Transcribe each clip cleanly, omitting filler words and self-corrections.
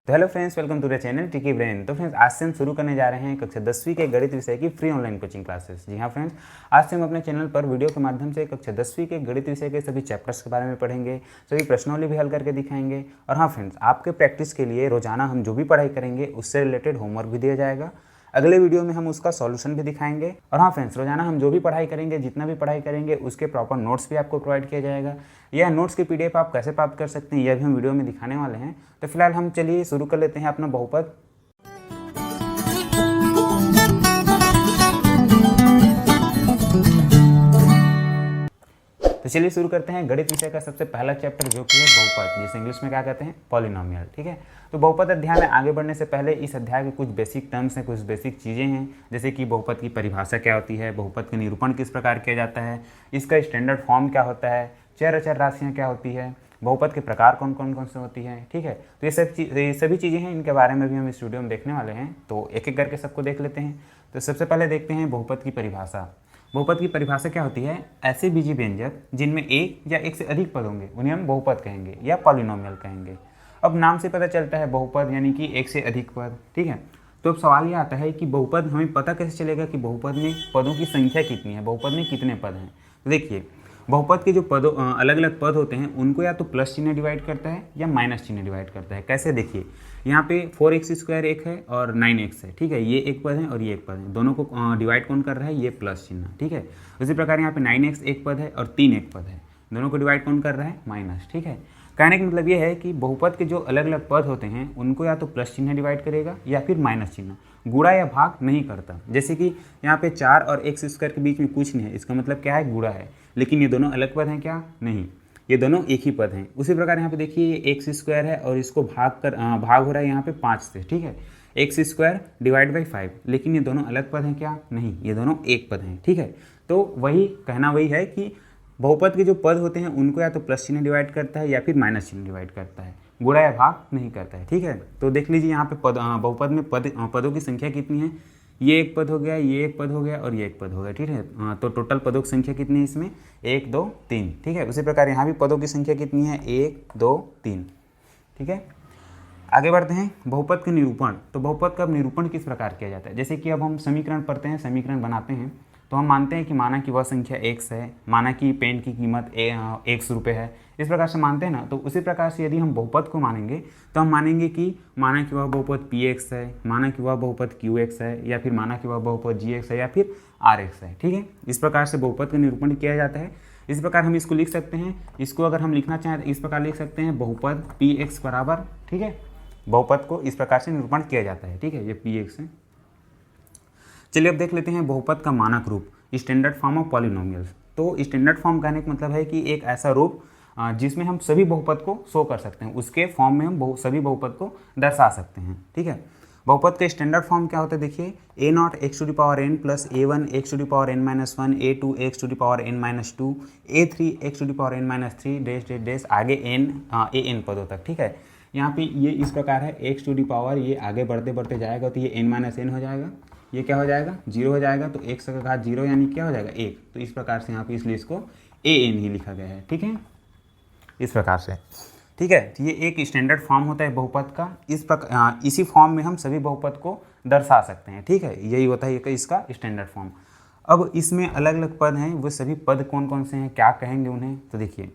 तो hello friends, welcome to the channel Tiki Brain. तो friends, आज से हम शुरू करने जा रहे हैं कक्षा 10वीं के गणित विषय की फ्री ऑनलाइन कोचिंग क्लासेस। जी हाँ फ्रेंड्स, आज से हम अपने चैनल पर वीडियो के माध्यम से कक्षा 10वीं के गणित विषय के सभी चैप्टर्स के बारे में पढ़ेंगे, सभी प्रश्नों भी हल करके दिखाएंगे। और हाँ फ्रेंड्स, आपके प्रैक्टिस के लिए रोजाना हम जो भी पढ़ाई करेंगे उससे रिलेटेड होमवर्क भी दिया जाएगा। अगले वीडियो में हम उसका सॉल्यूशन भी दिखाएंगे। और हाँ फ्रेंड्स, रोजाना हम जो भी पढ़ाई करेंगे, जितना भी पढ़ाई करेंगे, उसके प्रॉपर नोट्स भी आपको प्रोवाइड किया जाएगा। यह नोट्स की पीडीएफ आप कैसे प्राप्त कर सकते हैं, यह भी हम वीडियो में दिखाने वाले हैं। तो फिलहाल हम चलिए शुरू कर लेते हैं अपना बहुपद। तो चलिए शुरू करते हैं गणित विषय का सबसे पहला चैप्टर, जो कि है बहुपद, जिसे इंग्लिश में क्या कहते हैं, पॉलिनोमियल। ठीक है। तो बहुपद अध्याय में आगे बढ़ने से पहले इस अध्याय के कुछ बेसिक टर्म्स हैं, कुछ बेसिक चीज़ें हैं, जैसे कि बहुपद की परिभाषा क्या होती है, बहुपद का निरूपण किस प्रकार किया जाता है, इसका स्टैंडर्ड फॉर्म क्या होता है, चर अचर राशियाँ क्या होती है, बहुपद के प्रकार कौन कौन से होती हैं। ठीक है। तो ये सभी चीज़ें हैं, इनके बारे में भी हम इस वीडियो में देखने वाले हैं। तो एक एक करके सबको देख लेते हैं। तो सबसे पहले देखते हैं बहुपद की परिभाषा। बहुपद की परिभाषा क्या होती है, ऐसे बीजी व्यंजक जिनमें एक या एक से अधिक पद होंगे उन्हें हम बहुपद कहेंगे या पॉलिनोमियल कहेंगे। अब नाम से पता चलता है बहुपद यानी कि एक से अधिक पद। ठीक है। तो अब सवाल ये आता है कि बहुपद हमें पता कैसे चलेगा कि बहुपद में पदों की संख्या कितनी है, बहुपद में कितने पद हैं। तो देखिए, बहुपद के जो पदों अलग अलग पद होते हैं उनको या तो प्लस चिन्ह डिवाइड करता है या माइनस चिन्ह डिवाइड करता है। कैसे, देखिए यहाँ पे 4x² एक है और 9x है। ठीक है, ये एक पद है और ये एक पद है, दोनों को डिवाइड कौन कर रहा है, ये प्लस चिन्ह। ठीक है। उसी प्रकार यहाँ पे 9x एक पद है और 3 एक पद है, दोनों को डिवाइड कौन कर रहा है, माइनस। ठीक है। कहने का मतलब ये है कि बहुपद के जो अलग अलग पद होते हैं उनको या तो प्लस चिन्ह डिवाइड करेगा या फिर माइनस चिन्ह, गुणा या भाग नहीं करता। जैसे कि यहाँ पे 4 और x² के बीच में कुछ नहीं है, इसका मतलब क्या है, गुणा है। लेकिन ये दोनों अलग पद हैं क्या, नहीं, ये दोनों एक ही पद हैं। उसी प्रकार यहाँ पे देखिए ये x² है और इसको भाग हो रहा है यहाँ पे 5 से। ठीक है, x² डिवाइड बाई 5, लेकिन ये दोनों अलग पद हैं क्या, नहीं, ये दोनों एक पद हैं। ठीक है। तो वही कहना वही है कि बहुपद के जो पद होते हैं उनको या तो प्लस चिन्ह डिवाइड करता है या फिर माइनस चिन्ह डिवाइड करता है, गुणा या भाग नहीं करता है। ठीक है। तो देख लीजिए यहाँ पे बहुपद में पदों की संख्या कितनी है, ये एक पद हो गया, ये एक पद हो गया और ये एक पद हो गया। ठीक है। तो टोटल पदों की संख्या कितनी है इसमें, 1 2 3। ठीक है। उसी प्रकार यहाँ भी पदों की संख्या कितनी है, 1 2 3। ठीक है। आगे बढ़ते हैं, बहुपद का निरूपण। तो बहुपद का निरूपण किस प्रकार किया जाता है, जैसे कि अब हम समीकरण पढ़ते हैं, समीकरण बनाते हैं, तो हम मानते हैं कि माना कि वह संख्या x है, माना कि पेन की कीमत 100 रुपये है, इस प्रकार से मानते हैं ना। तो उसी प्रकार से यदि हम बहुपद को मानेंगे तो हम मानेंगे कि माना कि वह बहुपद px है, माना कि वह बहुपद qx है, या फिर माना कि वह बहुपद gx है, या फिर rx है। ठीक है। इस प्रकार से बहुपद का निरूपण किया जाता है। इस प्रकार हम इसको लिख सकते हैं, इसको अगर हम लिखना चाहें तो इस प्रकार लिख सकते हैं, बहुपद px बराबर। ठीक है, बहुपद को इस प्रकार से निरूपण किया जाता है। ठीक है, ये px है। चलिए अब देख लेते हैं बहुपद का मानक रूप, स्टैंडर्ड फॉर्म ऑफ पॉलिनोमियल्स। तो स्टैंडर्ड फॉर्म कहने का मतलब है कि एक ऐसा रूप जिसमें हम सभी बहुपद को शो कर सकते हैं, उसके फॉर्म में हम सभी बहुपद को दर्शा सकते हैं। ठीक है। बहुपद का स्टैंडर्ड फॉर्म क्या होता है, देखिए a0 x⁴n plus a1 x⁻n−1 a2 x⁻n−2 a3 x⁻n−3 dash dash dash आगे an पदों तक। ठीक है। यहाँ पे ये इस प्रकार है, x⁻, ये आगे बढ़ते बढ़ते जाएगा तो ये n-n हो जाएगा, ये क्या हो जाएगा, 0 हो जाएगा। तो x का घात 0 यानी क्या हो जाएगा, 1। तो इस प्रकार से यहाँ पे इसलिए इसको an ही लिखा गया है। ठीक है, इस प्रकार से। ठीक है। तो ये एक स्टैंडर्ड फॉर्म होता है बहुपद का। इस प्रकार इसी फॉर्म में हम सभी बहुपद को दर्शा सकते हैं। ठीक है, यही होता है इसका स्टैंडर्ड फॉर्म। अब इसमें अलग अलग पद हैं, वो सभी पद कौन कौन से हैं, क्या कहेंगे उन्हें। तो देखिए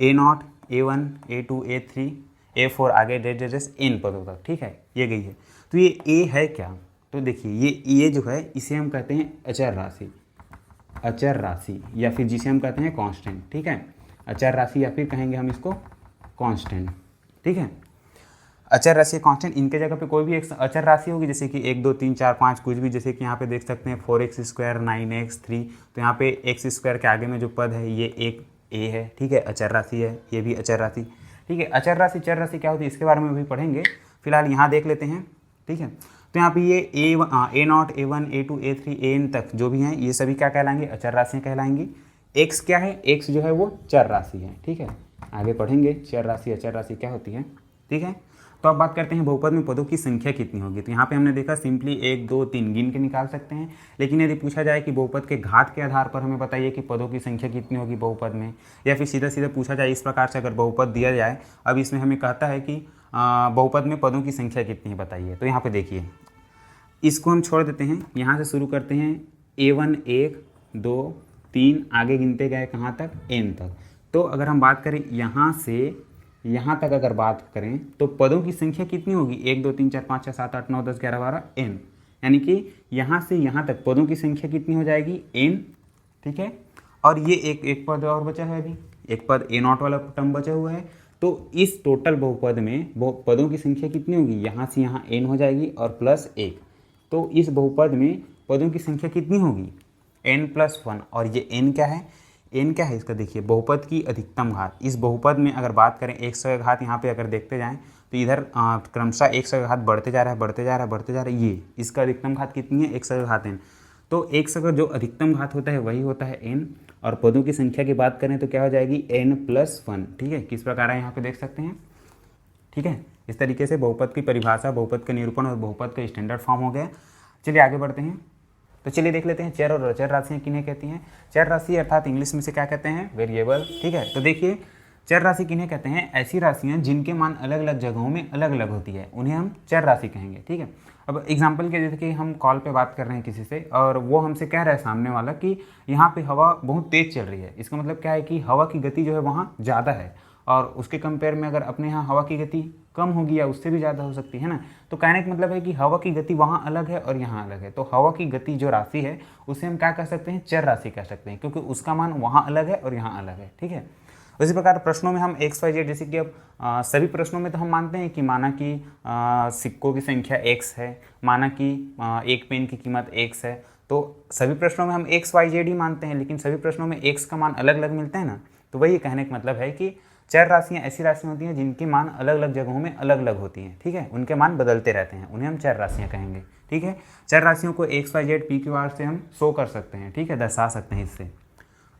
a0 a1 a2 a3 a4 आगे डेस n पदों तक। ठीक है, ये गई है। तो ये a है क्या, तो देखिए ये जो है इसे हम कहते हैं अचर राशि, अचर राशि, या फिर जिसे हम कहते हैं कांस्टेंट। ठीक है, अचर राशि या फिर कहेंगे हम इसको कांस्टेंट। ठीक है, अचर राशि कांस्टेंट, इनके जगह पे कोई भी एक अचर राशि होगी, जैसे कि 1 2 3 4 5 कुछ भी, जैसे कि यहाँ पे देख सकते हैं 4x² 9x3। तो यहाँ पे x² के आगे में जो पद है ये एक a है। ठीक है, अचर राशि है, ये भी अचर राशि। ठीक है। अचर राशि चर राशि क्या होती है इसके बारे में भी पढ़ेंगे, फिलहाल यहाँ देख लेते हैं। ठीक है। तो यहाँ पे ये a0 a1 a2 a3 an तक जो भी हैं ये सभी क्या कहलाएंगे, अचर राशियाँ कहलाएंगी। x क्या है, x जो है वो चर राशि है। ठीक है, आगे पढ़ेंगे चर राशि अचर राशि क्या होती है। ठीक है। तो अब बात करते हैं बहुपद में पदों की संख्या कितनी होगी। तो यहाँ पे हमने देखा सिंपली 1 2 3 गिन के निकाल सकते हैं, लेकिन यदि पूछा जाए कि बहुपद के घात के आधार पर हमें बताइए कि पदों की संख्या कितनी होगी बहुपद में, या फिर सीधा सीधा पूछा जाए इस प्रकार से अगर बहुपद दिया जाए, अब इसमें हमें कहता है कि बहुपद में पदों की संख्या कितनी है बताइए। तो यहाँ पे देखिए इसको हम छोड़ देते हैं, यहाँ से शुरू करते हैं A1 1 2 3 आगे गिनते गए कहाँ तक, n तक। तो अगर हम बात करें यहाँ से यहाँ तक अगर बात करें तो पदों की संख्या कितनी होगी, 1 2 3 4 5 6 7 8 9 10 11 12 n, यानी कि यहाँ से यहाँ तक पदों की संख्या कितनी हो जाएगी n, ठीक है। और ये एक पद और बचा है, अभी एक पद a0 वाला टर्म बचा हुआ है। तो इस टोटल बहुपद में पदों की संख्या कितनी होगी, यहाँ से यहाँ n हो जाएगी और प्लस 1। तो इस बहुपद में पदों की संख्या कितनी होगी, n+1। और ये n क्या है, n क्या है इसका देखिए, बहुपद की अधिकतम घात। इस बहुपद में अगर बात करें 100 का घात, यहाँ पे अगर देखते जाएं तो इधर क्रमशः 100 का घात बढ़ते जा रहा है बढ़ते जा रहा है बढ़ते जा रहा है। ये इसका अधिकतम घात कितनी है, 100 का घात n। तो 100 का जो अधिकतम घात होता है वही होता है n। और पदों की संख्या की बात करें तो क्या हो जाएगी, n+1, ठीक है। किस प्रकार है यहाँ पे देख सकते हैं, ठीक है। इस तरीके से बहुपद की परिभाषा, बहुपद का निरूपण और बहुपद का स्टैंडर्ड फॉर्म हो गया। चलिए आगे बढ़ते हैं। तो चलिए देख लेते हैं चर और अचर राशियाँ किन्हें कहती हैं। चर राशि अर्थात इंग्लिश में से क्या कहते हैं, वेरिएबल, ठीक है। तो देखिए चर राशि किन्हें कहते हैं, ऐसी राशियाँ जिनके मान अलग अलग जगहों में अलग अलग होती है, उन्हें हम चर राशि कहेंगे, ठीक है। अब एग्जाम्पल के जैसे कि हम कॉल पे बात कर रहे हैं किसी से और वो हमसे कह रहा है सामने वाला कि यहाँ पे हवा बहुत तेज़ चल रही है। इसका मतलब क्या है कि हवा की गति जो है वहाँ ज़्यादा है, और उसके कंपेयर में अगर अपने यहाँ हवा की गति कम होगी या उससे भी ज़्यादा हो सकती है ना। तो कहने का मतलब है कि हवा की गति वहाँ अलग है और यहाँ अलग है। तो हवा की गति जो राशि है उसे हम क्या कह सकते हैं, चर राशि कह सकते हैं, क्योंकि उसका मान वहाँ अलग है और यहाँ अलग है, ठीक है। उसी प्रकार प्रश्नों में हम XYZ, जैसे कि अब सभी प्रश्नों में तो हम मानते हैं कि माना कि सिक्कों की संख्या x है, माना कि एक पेन की कीमत x है। तो सभी प्रश्नों में हम XYZ ही मानते हैं, लेकिन सभी प्रश्नों में x का मान अलग अलग मिलता है ना। तो वही कहने का मतलब है कि चर राशियाँ ऐसी राशियाँ होती हैं जिनके मान अलग अलग जगहों में अलग अलग होती हैं, ठीक है। उनके मान बदलते रहते हैं, उन्हें हम चर राशियाँ कहेंगे, ठीक है। चर राशियों को XYZ PQR से हम शो कर सकते हैं, ठीक है, दर्शा सकते हैं इससे।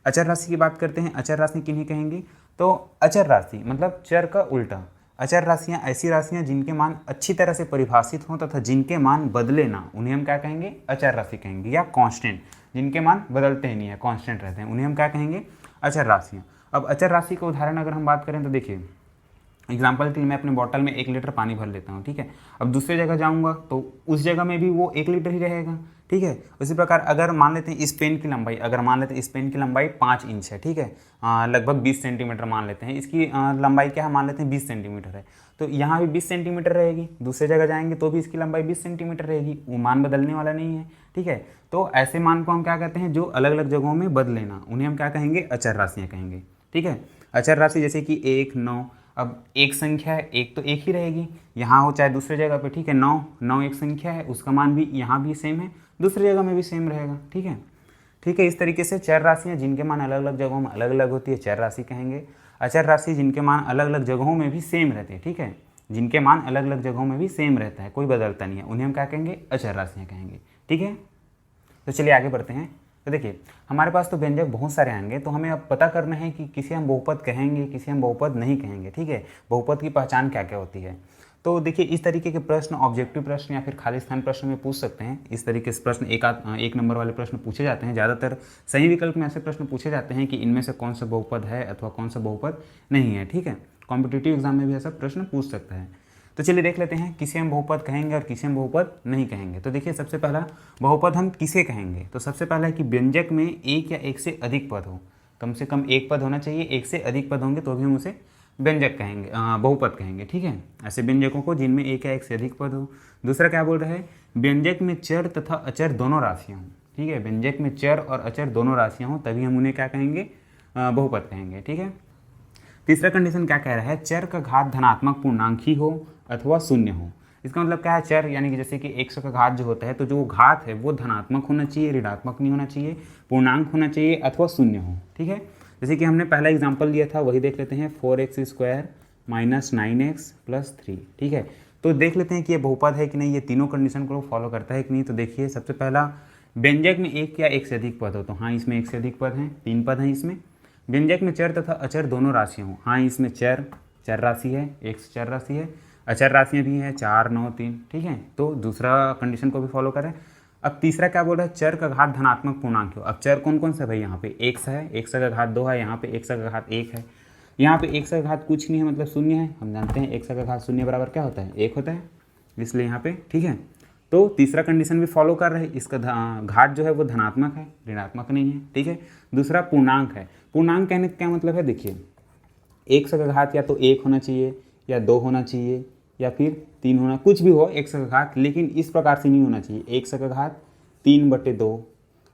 अचर राशि की बात करते हैं। अचर राशि किन्हें कहेंगे, तो अचर राशि मतलब चर का उल्टा। अचर राशियाँ ऐसी राशियाँ जिनके मान अच्छी तरह से परिभाषित हों तथा जिनके मान बदले ना, उन्हें हम क्या कहेंगे, अचर राशि कहेंगे। या कांस्टेंट, जिनके मान बदलते ही नहीं है, कांस्टेंट रहते हैं, उन्हें हम क्या कहेंगे, अचर राशियाँ। अब अचर राशि का उदाहरण अगर हम बात करें तो देखिए एग्जाम्पल के लिए मैं अपने बॉटल में 1 लीटर पानी भर लेता हूँ, ठीक है। अब दूसरी जगह जाऊँगा तो उस जगह में भी वो 1 लीटर ही रहेगा, ठीक है। उसी प्रकार अगर मान लेते हैं इस पेन की लंबाई, अगर मान लेते हैं इस पेन की लंबाई 5 इंच है, ठीक है, लगभग 20 सेंटीमीटर मान लेते हैं, इसकी लंबाई क्या है, मान लेते हैं 20 सेंटीमीटर है। तो यहाँ भी 20 सेंटीमीटर रहेगी, दूसरी जगह जाएंगे तो भी इसकी लंबाई 20 सेंटीमीटर रहेगी, वो मान बदलने वाला नहीं है, ठीक है। तो ऐसे मान को हम क्या कहते हैं, जो अलग अलग जगहों में बदले ना, उन्हें हम क्या कहेंगे, अचर राशियाँ कहेंगे, ठीक है। अचर राशि जैसे कि 1 9, अब एक संख्या है, एक तो एक ही रहेगी, यहाँ हो चाहे दूसरी जगह पे, ठीक है। 9 एक संख्या है, उसका मान भी यहाँ भी सेम है, दूसरी जगह में भी सेम रहेगा, ठीक है, ठीक है। इस तरीके से चर राशियाँ जिनके मान अलग अलग जगहों में अलग अलग होती है, चर राशि कहेंगे। अचर राशि जिनके मान अलग अलग जगहों में भी सेम रहते हैं, ठीक है, जिनके मान अलग अलग जगहों में भी सेम रहता है, कोई बदलता नहीं है, उन्हें हम क्या कहेंगे, अचर राशियाँ कहेंगे, ठीक है। तो चलिए आगे बढ़ते हैं। तो देखिए हमारे पास तो व्यंजक बहुत सारे आएंगे, तो हमें अब पता करना है कि किसे हम बहुपद कहेंगे, किसे हम बहुपद नहीं कहेंगे, ठीक है। बहुपद की पहचान क्या क्या होती है। तो देखिए इस तरीके के प्रश्न ऑब्जेक्टिव प्रश्न या फिर खाली स्थान प्रश्न में पूछ सकते हैं। इस तरीके से प्रश्न एक नंबर वाले प्रश्न पूछे जाते हैं। ज़्यादातर सही विकल्प में ऐसे प्रश्न पूछे जाते हैं कि इनमें से कौन सा बहुपद है अथवा कौन सा बहुपद नहीं है, ठीक है। कॉम्पिटिटिव एग्जाम में भी ऐसा प्रश्न पूछ सकता है। तो चलिए देख लेते हैं किसे हम बहुपद कहेंगे और किसे हम बहुपद नहीं कहेंगे। तो देखिए सबसे पहला बहुपद हम किसे कहेंगे, तो सबसे पहला है कि व्यंजक में एक या एक से अधिक पद हो, कम से कम एक पद होना चाहिए, एक से अधिक पद होंगे तो भी हम उसे व्यंजक कहेंगे, बहुपद कहेंगे, ठीक है। ऐसे व्यंजकों को जिनमें एक या एक से अधिक पद हो। दूसरा क्या बोल रहे हैं, व्यंजक में चर तथा अचर दोनों राशियाँ हों, ठीक है। व्यंजक में चर और अचर दोनों राशियाँ हों तभी हम उन्हें क्या कहेंगे, बहुपद कहेंगे, ठीक है। तीसरा कंडीशन क्या कह रहा है, चर का घात धनात्मक पूर्णांक ही हो अथवा शून्य हो। इसका मतलब क्या है, चर यानी कि जैसे कि 100 का घात जो होता है तो जो घात है वो धनात्मक होना चाहिए, ऋणात्मक नहीं होना चाहिए, पूर्णांक होना चाहिए अथवा शून्य हो, ठीक है। जैसे कि हमने पहला एग्जाम्पल दिया था वही देख लेते हैं, 4x² - 9x + 3, ठीक है। तो देख लेते हैं कि ये बहुपद है कि नहीं, ये तीनों कंडीशन को फॉलो करता है कि नहीं। तो देखिए सबसे पहला व्यंजक में एक या एक से अधिक पद हो, तो हाँ इसमें एक से अधिक पद हैं, 3 पद हैं इसमें। व्यंजक में चर तथा अचर दोनों राशियाँ हों, हाँ इसमें चर राशि है, एक चर राशि है। अचर राशियाँ भी हैं 4, 9, 3, ठीक है। तो दूसरा कंडीशन को भी फॉलो करें। अब तीसरा क्या बोल रहा है, चर का घात धनात्मक पूर्णांक हो। अब चर कौन कौन सा भाई, यहाँ पे x है, x का घात 2 है, यहाँ पे x का घात 1 है, यहाँ पे x का घात कुछ नहीं है मतलब शून्य है। हम जानते हैं x का घात शून्य बराबर क्या होता है, 1 होता है, इसलिए यहाँ पे ठीक है। तो तीसरा कंडीशन भी फॉलो कर रहे हैं, इसका घात जो है वो धनात्मक है, ऋणात्मक नहीं है, ठीक है। दूसरा पूर्णांक है। पूर्णांक कहने का क्या मतलब है, देखिए x का घात या तो 1 होना चाहिए या 2 होना चाहिए या फिर 3 होना, कुछ भी हो x का घात, लेकिन इस प्रकार से नहीं होना चाहिए x का घात 3/2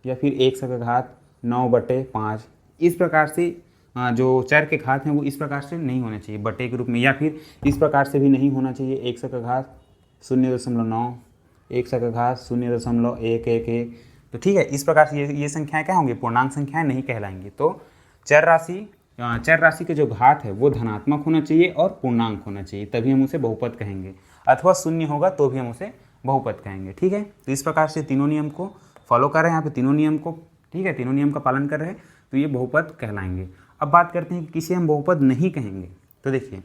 या फिर x का घात 9/5। इस प्रकार से जो चर के घात हैं वो इस प्रकार से नहीं होने चाहिए बटे के रूप में, या फिर इस प्रकार से भी नहीं होना चाहिए x का घात 0.9, x का घात 0.111। तो ठीक है, इस प्रकार से ये संख्याएं क्या होंगी, पूर्णांक संख्याएं नहीं कहलाएंगी। तो चर राशि के जो घात है वो धनात्मक होना चाहिए और पूर्णांक होना चाहिए, तभी हम उसे बहुपद कहेंगे, अथवा शून्य होगा तो भी हम उसे बहुपद कहेंगे, ठीक है। तो इस प्रकार से तीनों नियम को फॉलो कर रहे हैं, यहाँ पे तीनों नियम को, ठीक है, तीनों नियम का पालन कर रहे हैं, तो ये बहुपद कहलाएंगे। अब बात करते हैं कि किसे हम बहुपद नहीं कहेंगे। तो देखिए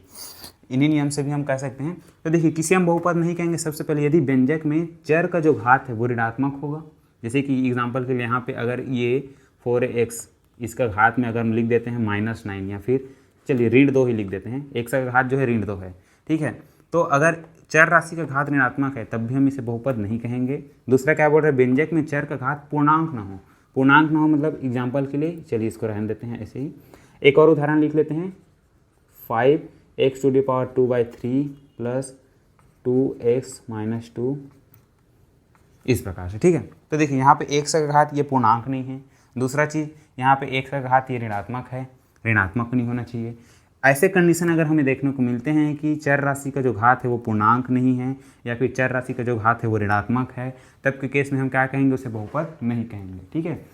इन्हीं नियम से भी हम कह सकते हैं। तो देखिए किसे हम बहुपद नहीं कहेंगे, सबसे पहले यदि व्यंजक में चर का जो घात है वो ऋणात्मक होगा। जैसे कि एग्जांपल के लिए यहाँ पे अगर ये 4x, इसका घात में अगर हम लिख देते हैं -9, या फिर चलिए ऋण 2 ही लिख देते हैं, x का घात जो है ऋण 2 है, ठीक है। तो अगर चर राशि का घात ऋणात्मक है तब भी हम इसे बहुपद नहीं कहेंगे। दूसरा क्या बोल रहे हैं, व्यंजक में चर का घात पूर्णांक ना हो। पूर्णांक ना हो मतलब एग्जाम्पल के लिए चलिए इसको रहने देते हैं ऐसे ही। एक और उदाहरण लिख लेते हैं, 5x⁻2/3 + 2x-2, इस प्रकार से, ठीक है। तो देखिए यहाँ पे x का घात ये पूर्णांक नहीं है। दूसरा चीज़ यहाँ पे x का घात ये ऋणात्मक है, ऋणात्मक नहीं होना चाहिए। ऐसे कंडीशन अगर हमें देखने को मिलते हैं कि चर राशि का जो घात है वो पूर्णांक नहीं है या फिर चर राशि का जो घात है वो ऋणात्मक है, तब के केस में हम क्या कहेंगे, उसे बहुपद नहीं कहेंगे, ठीक है।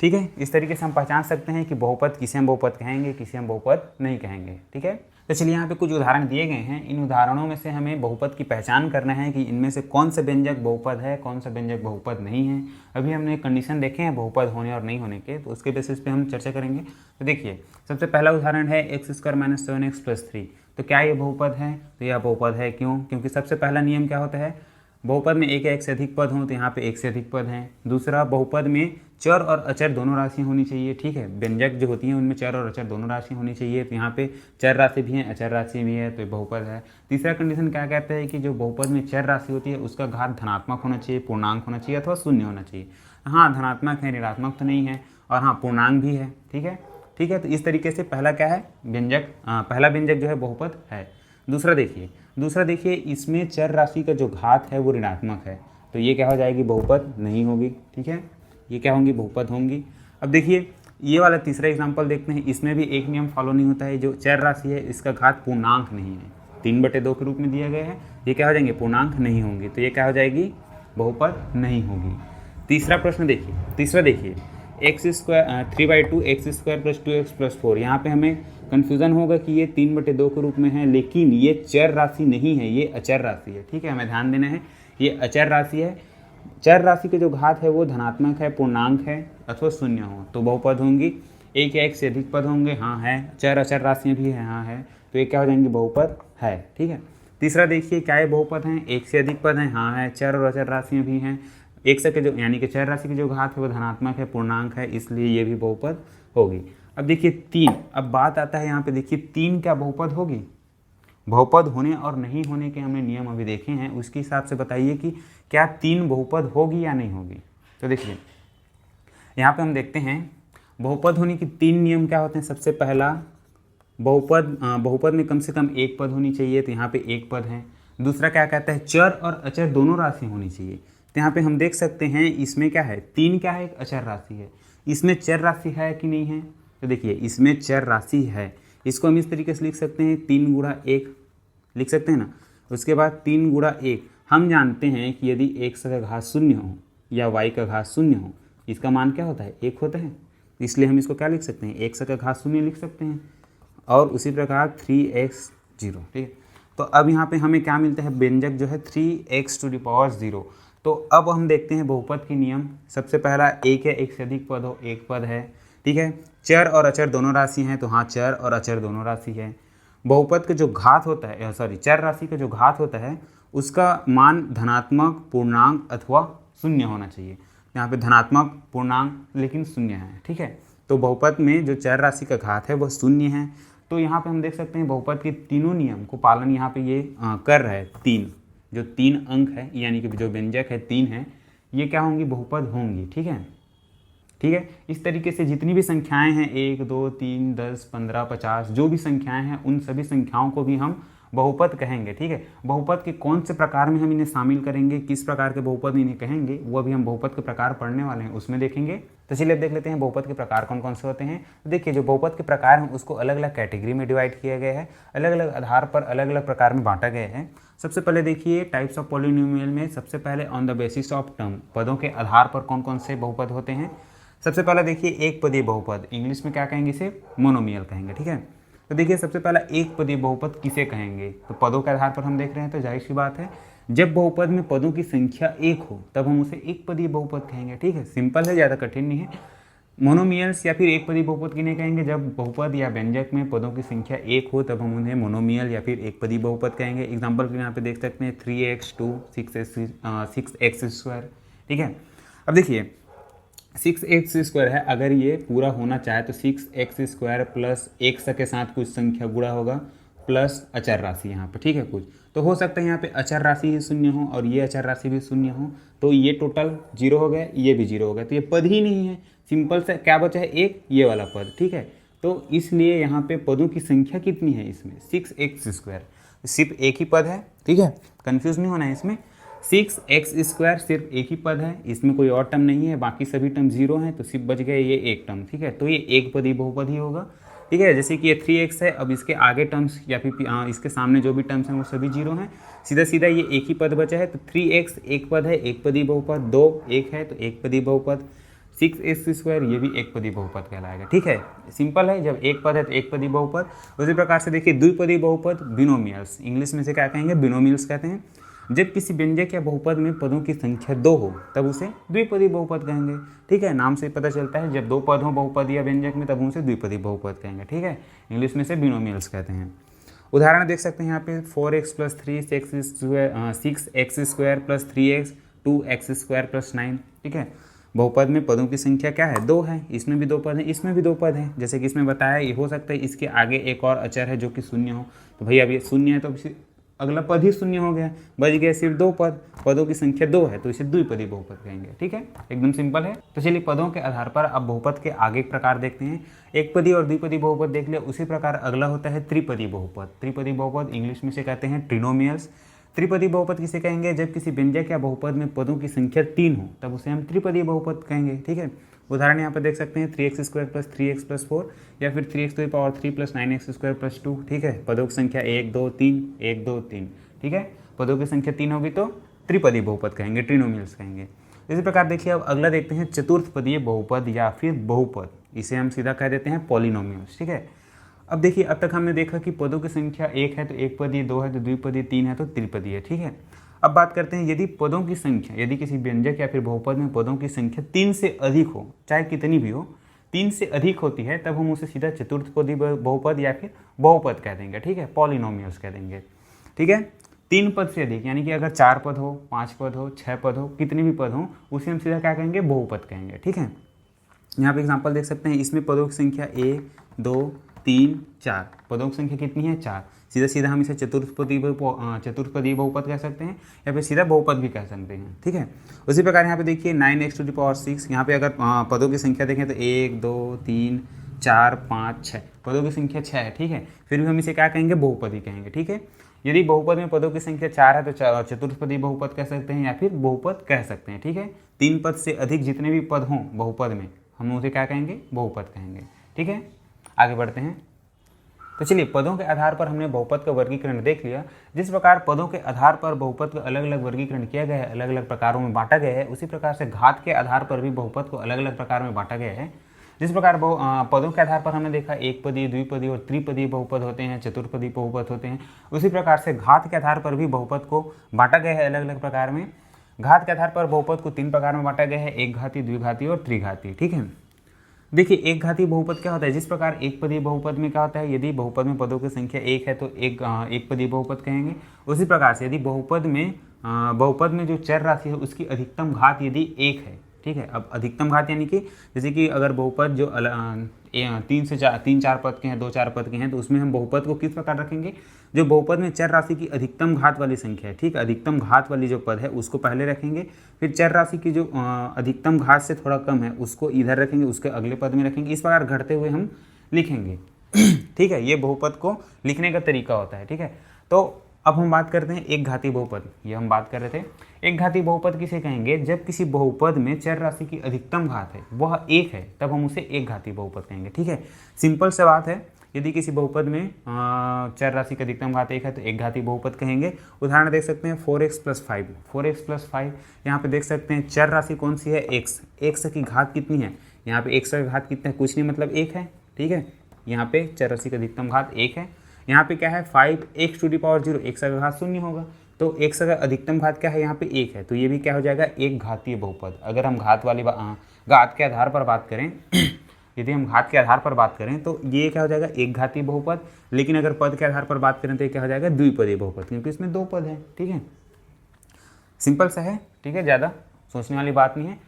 ठीक है, इस तरीके से हम पहचान सकते हैं कि बहुपद किसे हम बहुपद कहेंगे, किसे हम बहुपद नहीं कहेंगे, ठीक है। तो चलिए यहाँ पे कुछ उदाहरण दिए गए हैं, इन उदाहरणों में से हमें बहुपद की पहचान करना है कि इनमें से कौन सा व्यंजक बहुपद है, कौन सा व्यंजक बहुपद नहीं है। अभी हमने कंडीशन देखे हैं बहुपद होने और नहीं होने के, तो उसके बेसिस पे हम चर्चा करेंगे। तो देखिए सबसे पहला उदाहरण है x² - 7x + 3। तो क्या ये बहुपद है, तो यह बहुपद है। क्यों, क्योंकि सबसे पहला नियम क्या होता है, बहुपद में एक या एक से अधिक पद हों, तो यहाँ पे एक से अधिक पद हैं। दूसरा, बहुपद में चर और अचर दोनों राशियाँ होनी चाहिए, ठीक है। व्यंजक जो होती हैं उनमें चर और अचर दोनों राशियाँ होनी चाहिए, तो यहाँ पे चर राशि भी है, अचर राशि भी है, तो ये बहुपद है। तीसरा कंडीशन क्या कहता है कि जो बहुपद में चर राशि होती है उसका घात धनात्मक होना चाहिए, पूर्णांक होना चाहिए अथवा शून्य होना चाहिए। हाँ, धनात्मक है, ऋणात्मक तो नहीं है, और हाँ पूर्णांक भी है, ठीक है। ठीक है, तो इस तरीके से पहला क्या है, व्यंजक, पहला व्यंजक जो है बहुपद है। दूसरा देखिए इसमें चर राशि का जो घात है वो ऋणात्मक है, तो ये क्या हो जाएगी, बहुपद नहीं होगी, ठीक है। ये क्या होंगी, बहुपद होंगी। अब देखिए ये वाला तीसरा एग्जांपल देखते हैं, इसमें भी एक नियम फॉलो नहीं होता है, जो चर राशि है इसका घात पूर्णांक नहीं है, 3/2 के रूप में दिया गया है, ये क्या हो जाएंगे, पूर्णांक नहीं होंगे, तो ये क्या हो जाएगी, बहुपद नहीं होगी। तीसरा प्रश्न देखिए, x² 3/2 x² + 2x + 4। यहाँ पे हमें कन्फ्यूज़न होगा कि ये 3/2 के रूप में है, लेकिन ये चर राशि नहीं है, ये अचर राशि है, ठीक है। हमें ध्यान देना है, ये अचर राशि है। चर राशि के जो घात है वो धनात्मक है, पूर्णांक है अथवा शून्य हो तो बहुपद होंगी। एक या एक से अधिक पद होंगे, हाँ है। चर अचर राशियाँ भी हैं, हाँ है, तो ये क्या हो जाएंगे, बहुपद है, ठीक है। तीसरा देखिए क्या ये बहुपद हैं, एक से अधिक पद हैं, हाँ है। चर और अचर राशियाँ भी हैं, एक से के जो यानी कि चर राशि की जो घात है वो धनात्मक है, पूर्णांक है, इसलिए ये भी बहुपद होगी। अब देखिए 3, अब बात आता है यहाँ पे, देखिए 3 क्या बहुपद होगी। बहुपद होने और नहीं होने के हमने नियम अभी देखे हैं, उसके हिसाब से बताइए कि क्या 3 बहुपद होगी या नहीं होगी। तो देखिए यहाँ पे हम देखते हैं बहुपद होने की 3 नियम क्या होते हैं। सबसे पहला, बहुपद में कम से कम एक पद होनी चाहिए, तो यहाँ पे एक पद है। दूसरा क्या कहता है, चर और अचर दोनों राशि होनी चाहिए, तो यहाँ पे हम देख सकते हैं इसमें क्या है, 3 क्या है, एक अचर राशि है। इसमें चर राशि है कि नहीं है, तो देखिए इसमें चर राशि है, इसको हम इस तरीके से लिख सकते हैं, 3 × 1 लिख सकते हैं ना। उसके बाद 3 × 1, हम जानते हैं कि यदि x का घात 0 हो या y का घात 0 हो, इसका मान क्या होता है, 1 होता है, इसलिए हम इसको क्या लिख सकते हैं, x का घात 0 लिख सकते हैं। और उसी प्रकार 3x 0, ठीक है। तो अब यहाँ पे हमें क्या मिलता है, व्यंजक जो है 3x⁻0। तो अब हम देखते हैं बहुपद के नियम। सबसे पहला, एक या एक से अधिक पद हो, एक पद है, ठीक है। चर और अचर दोनों राशि हैं, तो हाँ चर और अचर दोनों राशि है। बहुपद का जो घात होता है, सॉरी चर राशि का जो घात होता है उसका मान धनात्मक, पूर्णांक अथवा शून्य होना चाहिए। यहाँ पे धनात्मक, पूर्णांक लेकिन शून्य है, ठीक है। तो बहुपद में जो चर राशि का घात है वह शून्य है। तो यहाँ पे हम देख सकते हैं बहुपद के तीनों नियम को पालन यहाँ पे ये कर रहा है। जो तीन अंक है यानी कि जो व्यंजक है 3 है, ये क्या होंगी, बहुपद होंगी, ठीक है। ठीक है, इस तरीके से जितनी भी संख्याएं हैं 1, 2, 3, 10, 15, 50 जो भी संख्याएं हैं उन सभी संख्याओं को भी हम बहुपद कहेंगे, ठीक है। बहुपद के कौन से प्रकार में हम इन्हें शामिल करेंगे, किस प्रकार के बहुपद इन्हें कहेंगे, वो अभी हम बहुपद के प्रकार पढ़ने वाले हैं, उसमें देखेंगे। तो चलिए अब देख लेते हैं बहुपद के प्रकार कौन कौन से होते हैं। तो देखिए जो बहुपद के प्रकार हैं उसको अलग अलग कैटेगरी में डिवाइड किया गया है, अलग अलग आधार पर अलग अलग प्रकार में बांटा गया है। सबसे पहले देखिए टाइप्स ऑफ पॉलिनोमियल में सबसे पहले on the basis of term, पदों के आधार पर कौन कौन से बहुपद होते हैं। सबसे पहला देखिए एक पदीय बहुपद, इंग्लिश में क्या कहेंगे, इसे मोनोमियल कहेंगे, ठीक है। तो देखिए सबसे पहला एक पदीय बहुपद किसे कहेंगे, तो पदों के आधार पर हम देख रहे हैं। तो जाहिर सी बात है जब बहुपद में पदों की संख्या 1 हो तब हम उसे एक पदीय बहुपद कहेंगे, ठीक है। सिंपल है, ज़्यादा कठिन नहीं है। मोनोमियल्स या फिर एक पदीय बहुपद किन्हें कहेंगे, जब बहुपद या व्यंजक में पदों की संख्या 1 हो तब हम उन्हें मोनोमियल या फिर एक पदीय बहुपद कहेंगे। एग्जाम्पल के यहाँ पे देख सकते हैं 3x2 6x², ठीक है। अब देखिए 6x² है, अगर ये पूरा होना चाहे तो 6x² प्लस एक के साथ कुछ संख्या गुणा होगा प्लस अचर राशि यहाँ पे, ठीक है। कुछ तो हो सकता है यहाँ पे अचर राशि ही शून्य हो और ये अचर राशि भी शून्य हो, तो ये टोटल 0 हो गया, ये भी 0 हो गया, तो ये पद ही नहीं है। सिंपल से क्या बचा है, एक ये वाला पद, ठीक है। तो इसलिए यहाँ पे पदों की संख्या कितनी है इसमें, 6x², सिर्फ एक ही पद है, ठीक है। कन्फ्यूज नहीं होना है इसमें। 6x² सिर्फ एक ही पद है, इसमें कोई और टर्म नहीं है, बाकी सभी टर्म 0 हैं, तो सिर्फ बच गए ये एक टर्म, ठीक है। तो ये एक पदी बहुपद ही होगा, ठीक है। जैसे कि ये 3x है, अब इसके आगे टर्म्स या फिर इसके सामने जो भी टर्म्स हैं वो सभी 0 हैं, सीधा सीधा ये एक ही पद बचा है। तो 3x एक पद है, एक पदी बहुपद, 2 एक है तो एक पदी बहुपद, 6x² ये भी एक पदी बहुपद कहलाएगा, ठीक है। सिंपल है, जब एक पद है तो एक पदी बहुपद। उसी प्रकार से देखिए द्विपदी बहुपद, बिनोमियल्स, इंग्लिश में से क्या कहेंगे, बिनोमियल्स कहते हैं। जब किसी व्यंजक या बहुपद में पदों की संख्या 2 हो तब उसे द्विपदी बहुपद कहेंगे, ठीक है। नाम से पता चलता है जब 2 पद हो बहुपद या व्यंजक में तब उसे द्विपदी बहुपद कहेंगे, ठीक है। इंग्लिश में से बिनोमियल्स कहते हैं। उदाहरण देख सकते हैं यहाँ पे 4x + 3 6x² + 3x 2x² + 9, ठीक है। बहुपद में पदों की संख्या क्या है, 2 है, इसमें भी 2 पद हैं, इसमें भी 2 पद हैं। जैसे कि इसमें बताया ये हो सकता है इसके आगे एक और अचर है जो कि शून्य हो, तो भाई अब ये शून्य है तो अगला पद ही शून्य हो गया, बच गया सिर्फ 2 पद, पदों की संख्या 2 है तो इसे द्विपदी बहुपद कहेंगे, ठीक है। एकदम सिंपल है। तो चलिए पदों के आधार पर अब बहुपद के आगे एक प्रकार देखते हैं। एक पदी और द्विपदी बहुपद देख लिया, उसी प्रकार अगला होता है त्रिपदी बहुपद। त्रिपदी बहुपद इंग्लिश में से कहते हैं ट्रिनोमियल्स। त्रिपदी बहुपद किसे कहेंगे, जब किसी व्यंजक या बहुपद में पदों की संख्या 3 हो तब उसे हम त्रिपदी बहुपद कहेंगे, ठीक है। उदाहरण यहाँ पर देख सकते हैं 3x² + 3x + 4 या फिर 3x³ + 9x² + 2, ठीक है। पदों की संख्या 1 2 3 1 2 3, ठीक है। पदों की संख्या 3 होगी तो त्रिपदी बहुपद कहेंगे, ट्रिनोमियल्स कहेंगे। इसी प्रकार देखिए अब अगला देखते हैं चतुर्थपदीय बहुपद या फिर बहुपद, इसे हम सीधा कह देते हैं पॉलिनोमियल्स, ठीक है। अब देखिए अब तक हमने देखा कि पदों की संख्या 1 है तो एक पदी, 2 है तो द्विपदी, 3 है तो त्रिपदी है, ठीक है। अब बात करते हैं यदि पदों की संख्या, यदि किसी व्यंजक या फिर बहुपद में पदों की संख्या 3 से अधिक हो, चाहे कितनी भी हो, 3 से अधिक होती है तब हम उसे सीधा चतुर्थपदी बहुपद या फिर बहुपद कह देंगे, ठीक है, पॉलिनोमियल्स कह देंगे, ठीक है। 3 पद से अधिक यानी कि अगर 4 पद हो, 5 पद हो, 6 पद हो, कितने भी पद हो उसे हम सीधा क्या कहेंगे, बहुपद कहेंगे, ठीक है। यहाँ पे एग्जांपल देख सकते हैं, इसमें पदों की संख्या 1 2 3 4, पदों की संख्या कितनी है, 4, सीधा सीधा हम इसे चतुर्थपदी बहुपद कह सकते हैं या फिर सीधा बहुपद भी कह सकते हैं, ठीक है। उसी प्रकार यहाँ पे देखिए 9x⁶, यहाँ पे अगर पदों की संख्या देखें तो 1 2 3 4 5 6, पदों की संख्या 6 है, ठीक है। फिर भी हम इसे क्या कहेंगे, बहुपदी कहेंगे, ठीक है। यदि बहुपद में पदों की संख्या 4 है तो चतुर्थपदी बहुपद कह सकते हैं या फिर बहुपद कह सकते हैं, ठीक है। 3 पद से अधिक जितने भी पद हों बहुपद में हम उसे क्या कहेंगे, बहुपद कहेंगे, ठीक है। आगे बढ़ते हैं। तो चलिए पदों के आधार पर हमने बहुपद का वर्गीकरण देख लिया। जिस प्रकार पदों के आधार पर बहुपद का अलग अलग वर्गीकरण किया गया है, अलग अलग प्रकारों में बांटा गया है, उसी प्रकार से घात के आधार पर भी बहुपद को अलग अलग प्रकार में बांटा गया है। जिस प्रकार पदों के आधार पर हमने देखा एक पदी, द्विपदी और त्रिपदी बहुपद होते हैं, चतुर्पदी बहुपद होते हैं, उसी प्रकार से घात के आधार पर भी बहुपद को बांटा गया है अलग अलग प्रकार में। घात के आधार पर बहुपद को 3 प्रकार में बांटा गया है, एक घाती, द्विघाती और त्रिघाती, ठीक है। देखिए एक घातीय बहुपद क्या होता है, जिस प्रकार एक पदीय बहुपद में क्या होता है, यदि बहुपद में पदों की संख्या एक है तो एक पदीय बहुपद कहेंगे। उसी प्रकार से यदि बहुपद में जो चर राशि है उसकी अधिकतम घात यदि एक है, ठीक है। अब अधिकतम घात यानी कि जैसे कि अगर बहुपद जो 3-4 पद के हैं, 2-4 पद के हैं, तो उसमें हम बहुपद को किस प्रकार रखेंगे, जो बहुपद में चर राशि की अधिकतम घात वाली संख्या है, ठीक है, अधिकतम घात वाली जो पद है उसको पहले रखेंगे, फिर चर राशि की जो अधिकतम घात से थोड़ा कम है उसको इधर रखेंगे, उसके अगले पद में रखेंगे, इस प्रकार घटते हुए हम लिखेंगे। ठीक है, ये बहुपद को लिखने का तरीका होता है, ठीक है। तो अब हम बात करते हैं एक घातीय बहुपद, ये हम बात कर रहे थे। एक घातीय बहुपद किसे कहेंगे, जब किसी बहुपद में चर राशि की अधिकतम घात है वह एक है तब हम उसे एक घातीय बहुपद कहेंगे, ठीक है। सिंपल सा बात है, यदि किसी बहुपद में चर राशि की अधिकतम घात एक है तो एक घातीय बहुपद कहेंगे। उदाहरण देख सकते हैं 4x+5 यहाँ पे देख सकते हैं चर राशि कौन सी है, x की घात कितनी है, यहाँ पे x का घात कितना है, कुछ नहीं मतलब एक है, ठीक है। यहाँ पे चर राशि की अधिकतम घात एक है। यहाँ पे क्या है 5x⁴, x का घात 0 होगा, तो x का अधिकतम घात क्या है, यहाँ पे एक है, तो ये भी क्या हो जाएगा एक घातीय बहुपद। अगर हम घात के आधार पर बात करें यदि हम घात के आधार पर बात करें तो ये क्या हो जाएगा एक घातीय बहुपद। लेकिन अगर पद के आधार पर बात करें तो ये क्या हो जाएगा द्विपदीय बहुपद, क्योंकि इसमें दो पद हैं, ठीक है। सिंपल सा है, ठीक है, ज़्यादा सोचने वाली बात नहीं है।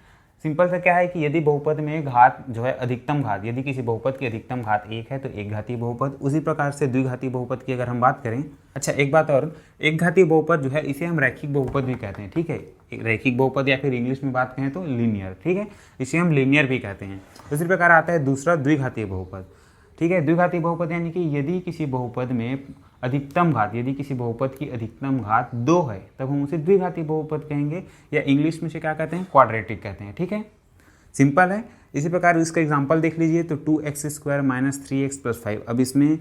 सिंपल सा क्या है कि यदि बहुपद में घात जो है अधिकतम घात, यदि किसी बहुपद की अधिकतम घात एक है तो एक घातीय बहुपद। उसी प्रकार से द्विघातीय बहुपद की अगर हम बात करें, अच्छा एक बात और, एक घातीय बहुपद जो है इसे हम रैखिक बहुपद भी कहते हैं, ठीक है। एक रैखिक बहुपद या फिर इंग्लिश में बात करें तो लीनियर, ठीक है, इसे हम लीनियर भी कहते हैं। उसी प्रकार आता है दूसरा द्विघातीय बहुपद, ठीक है। द्विघातीय बहुपद यानी कि यदि किसी बहुपद में अधिकतम घात, यदि किसी बहुपद की अधिकतम घात 2 है तब हम उसे द्विघातीय बहुपद कहेंगे, या इंग्लिश में से क्या कहते हैं क्वाड्रेटिक कहते हैं, ठीक है। सिंपल है। इसी प्रकार इसका एग्जांपल देख लीजिए तो 2x² - 3x+5। अब इसमें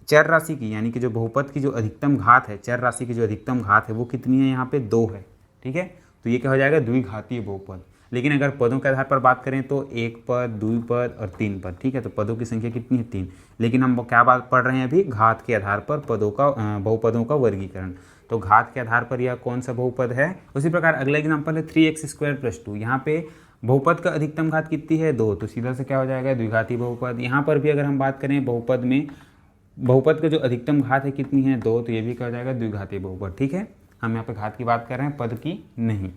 चर राशि की यानी कि जो बहुपद की जो अधिकतम घात है, चर राशि की जो अधिकतम घात है वो कितनी है, यहाँ पे 2 है, ठीक है। तो ये क्या हो जाएगा द्विघातीय बहुपद। लेकिन अगर पदों के आधार पर बात करें तो एक पद, द्विपद और तीन पद, ठीक है। तो पदों की संख्या कितनी है 3। लेकिन हम क्या बात पढ़ रहे हैं अभी, घात के आधार पर बहुपदों का वर्गीकरण। तो घात के आधार पर यह कौन सा बहुपद है। उसी प्रकार अगला एग्जाम्पल है 3x² + 2। यहाँ पे बहुपद का अधिकतम घात कितनी है 2, तो सीधा से क्या हो जाएगा द्विघातीय बहुपद। यहाँ पर भी अगर हम बात करें बहुपद का जो अधिकतम घात है कितनी है 2, तो ये भी क्या हो जाएगा द्विघातीय बहुपद, ठीक है। हम यहाँ पे घात की बात कर रहे हैं, पद की नहीं।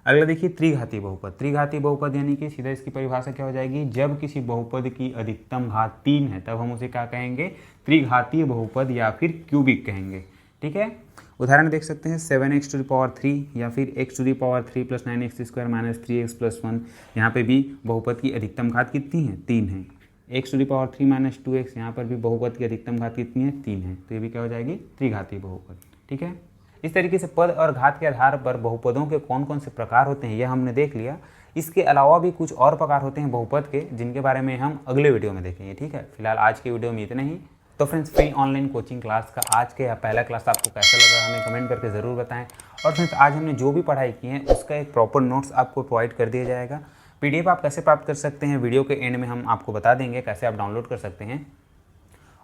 अगला देखिए त्रिघातीय बहुपद। त्रिघातीय बहुपद यानी कि सीधा इसकी परिभाषा क्या हो जाएगी, जब किसी बहुपद की अधिकतम घात 3 है तब हम उसे क्या कहेंगे त्रिघातीय बहुपद या फिर क्यूबिक कहेंगे, ठीक है। उदाहरण देख सकते हैं 7x⁴ या फिर x⁴ + 9x² - 3x+1। यहाँ पे भी बहुपद की अधिकतम घात कितनी है 3 है। x⁴ - 2x, यहाँ पर भी बहुपद की अधिकतम घात कितनी है 3 है, तो ये भी क्या हो जाएगी त्रिघातीय बहुपद, ठीक है। इस तरीके से पद और घात के आधार पर बहुपदों के कौन कौन से प्रकार होते हैं यह हमने देख लिया। इसके अलावा भी कुछ और प्रकार होते हैं बहुपद के, जिनके बारे में हम अगले वीडियो में देखेंगे, ठीक है। फिलहाल आज के वीडियो में इतना ही। तो friends, free online coaching class का आज के पहला क्लास आपको कैसा लगा हमें कमेंट करके ज़रूर बताएं। और फ्रेंड्स, आज हमने जो भी पढ़ाई की है उसका एक प्रॉपर नोट्स आपको प्रोवाइड कर दिया जाएगा। PDF आप कैसे प्राप्त कर सकते हैं वीडियो के एंड में हम आपको बता देंगे कैसे आप डाउनलोड कर सकते हैं।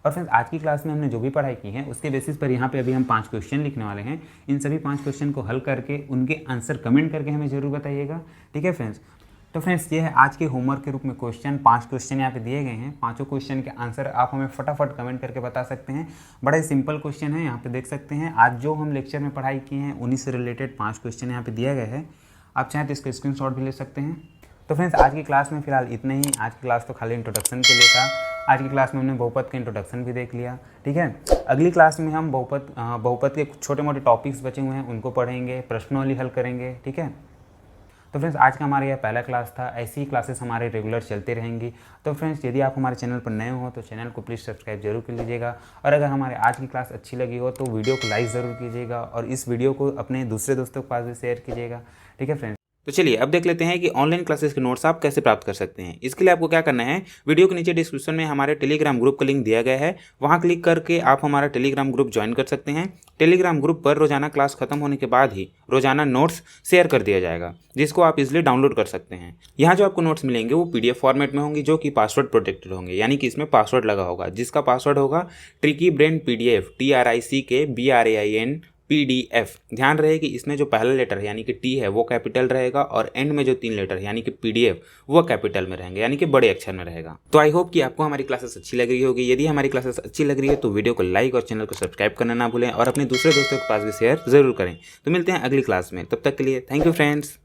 और फ्रेंड्स, आज की क्लास में हमने जो भी पढ़ाई की है उसके बेसिस पर यहाँ पे अभी हम 5 क्वेश्चन लिखने वाले हैं। इन सभी 5 क्वेश्चन को हल करके उनके आंसर कमेंट करके हमें ज़रूर बताइएगा, ठीक है फ्रेंड्स। तो फ्रेंड्स, ये है आज के होमवर्क के रूप में क्वेश्चन। 5 क्वेश्चन यहाँ पे दिए गए हैं, पांचों क्वेश्चन के आंसर आप हमें फटाफट कमेंट करके बता सकते हैं। बड़ा ही सिंपल क्वेश्चन है, यहाँ पे देख सकते हैं। आज जो हम लेक्चर में पढ़ाई की हैं उन्हीं से रिलेटेड 5 क्वेश्चन यहाँ पे दिया गया है। आप चाहें तो इसका स्क्रीनशॉट भी ले सकते हैं। तो फ्रेंड्स, आज की क्लास में फिलहाल इतना ही। आज की क्लास तो खाली इंट्रोडक्शन के लिए था। आज की क्लास में हमने बहुपद का इंट्रोडक्शन भी देख लिया, ठीक है। अगली क्लास में हम बहुपद के कुछ छोटे मोटे टॉपिक्स बचे हुए हैं उनको पढ़ेंगे, प्रश्नावली हल करेंगे, ठीक है। तो फ्रेंड्स, आज का हमारा यह पहला क्लास था। ऐसी ही क्लासेस हमारे रेगुलर चलते रहेंगी। तो फ्रेंड्स, यदि आप हमारे चैनल पर नए हो तो चैनल को प्लीज़ सब्सक्राइब जरूर कर लीजिएगा। और अगर हमारे आज की क्लास अच्छी लगी हो तो वीडियो को लाइक ज़रूर कीजिएगा और इस वीडियो को अपने दूसरे दोस्तों के पास भी शेयर कीजिएगा, ठीक है फ्रेंड्स। तो चलिए अब देख लेते हैं कि ऑनलाइन क्लासेस के नोट्स आप कैसे प्राप्त कर सकते हैं। इसके लिए आपको क्या करना है, वीडियो के नीचे डिस्क्रिप्शन में हमारे टेलीग्राम ग्रुप का लिंक दिया गया है, वहां क्लिक करके आप हमारा टेलीग्राम ग्रुप ज्वाइन कर सकते हैं। टेलीग्राम ग्रुप पर रोजाना क्लास खत्म होने के बाद ही रोजाना नोट्स शेयर कर दिया जाएगा, जिसको आप इजिली डाउनलोड कर सकते हैं। यहाँ जो आपको नोट्स मिलेंगे वो PDF फॉर्मेट में होंगे, जो कि पासवर्ड प्रोटेक्टेड होंगे, यानी कि इसमें पासवर्ड लगा होगा, जिसका पासवर्ड होगा tricky brain PDF TRICKBRAIN PDF। ध्यान रहे कि इसमें जो पहला लेटर है यानी कि T है वो कैपिटल रहेगा और एंड में जो 3 लेटर है यानी कि PDF वो कैपिटल में रहेंगे यानी कि बड़े अक्षर में रहेगा। तो आई होप कि आपको हमारी क्लासेस अच्छी लग रही होगी। यदि हमारी क्लासेस अच्छी लग रही है तो वीडियो को लाइक और चैनल को सब्सक्राइब करना ना भूलें और अपने दूसरे दोस्तों के पास भी शेयर जरूर करें। तो मिलते हैं अगली क्लास में, तब तक के लिए थैंक यू फ्रेंड्स।